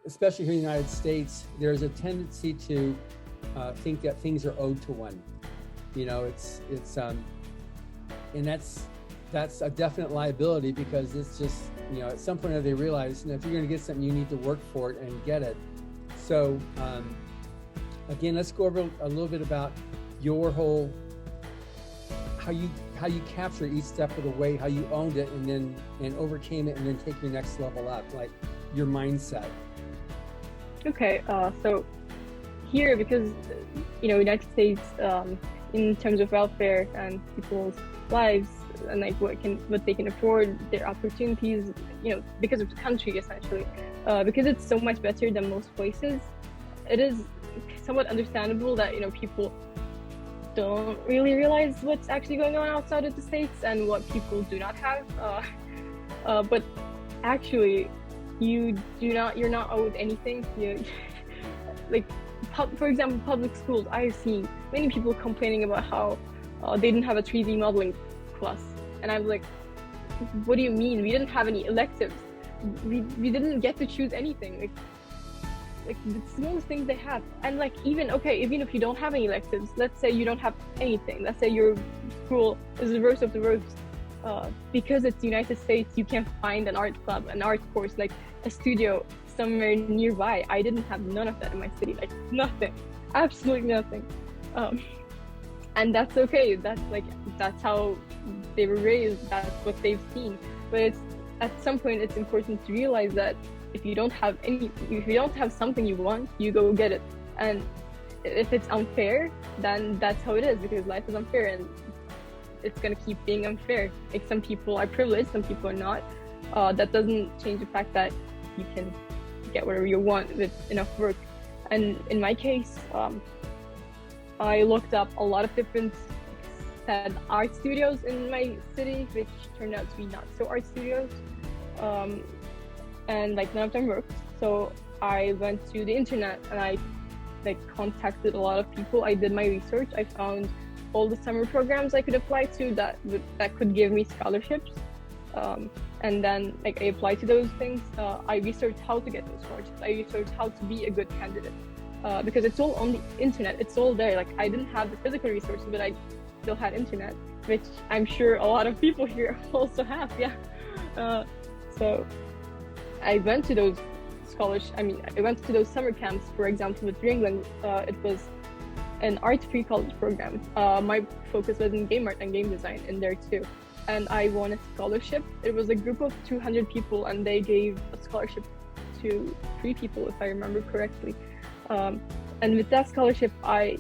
especially here in the United States, there's a tendency to think that things are owed to one. You know, and that's a definite liability, because it's just, you know, at some point they realize, you know, if you're going to get something, you need to work for it and get it. So again, let's go over a little bit about your whole, how you capture each step of the way, how you owned it and overcame it, and then take your next level up, like your mindset. Okay, so here, because, you know, United States, in terms of welfare and people's lives and like what they can afford, their opportunities, you know, because of the country essentially, because it's so much better than most places, it is somewhat understandable that, you know, people don't really realize what's actually going on outside of the States and what people do not have. But actually, you're not owed anything. Like, for example, public schools, I've seen many people complaining about how they didn't have a 3D modeling class. And I'm like, what do you mean? We didn't have any electives. We didn't get to choose anything. Like the smallest things they have. And like, even if you don't have any electives, let's say you don't have anything, let's say your school is the worst of the worst, because it's the United States, you can't find an art club, an art course, like a studio somewhere nearby. I didn't have none of that in my city, like nothing, absolutely nothing. And that's okay, that's how they were raised, that's what they've seen. But at some point it's important to realize that if you don't have something you want, you go get it. And if it's unfair, then that's how it is, because life is unfair and it's gonna keep being unfair. Like, some people are privileged, some people are not. That doesn't change the fact that you can get whatever you want with enough work. And in my case, I looked up a lot of different said art studios in my city, which turned out to be not so art studios. And like, none of them worked. So I went to the internet and I contacted a lot of people. I did my research. I found all the summer programs I could apply to that could give me scholarships. And then I applied to those things. I researched how to get those scholarships. I researched how to be a good candidate, because it's all on the internet. It's all there. Like, I didn't have the physical resources, but I still had internet, which I'm sure a lot of people here also have. Yeah. So I went to those I went to those summer camps. For example, with England, it was an art pre-college program. My focus was in game art and game design in there too. And I won a scholarship. It was a group of 200 people, and they gave a scholarship to 3 people, if I remember correctly. And with that scholarship, I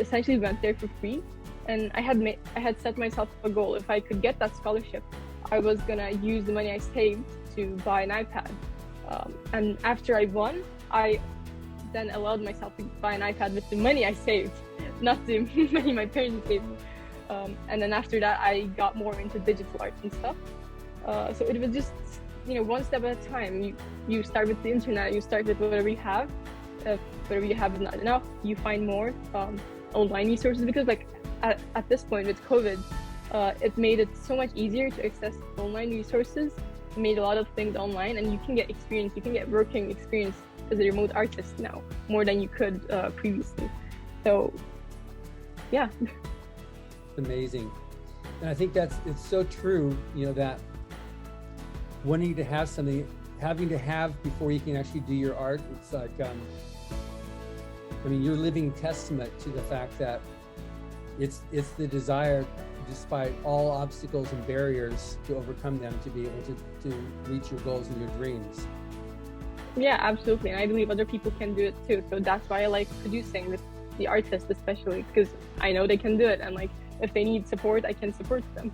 essentially went there for free. And I had set myself a goal. If I could get that scholarship, I was gonna use the money I saved to buy an iPad. And after I won, I then allowed myself to buy an iPad with the money I saved, not the money my parents gave me. And then after that, I got more into digital art and stuff. So it was just, one step at a time. You start with the internet, you start with whatever you have. Whatever you have is not enough, you find more online resources, because at this point with COVID, it made it so much easier to access online resources. It made a lot of things online, and you can get experience, you can get working experience as a remote artist now, more than you could previously. So, yeah. Amazing. And I think it's so true, that wanting to have something, having to have before you can actually do your art, it's like, you're living testament to the fact that it's the desire, despite all obstacles and barriers, to overcome them, to be able to reach your goals and your dreams. Yeah, absolutely. And I believe other people can do it too. So that's why I like producing with the artists, especially, because I know they can do it. And if they need support, I can support them.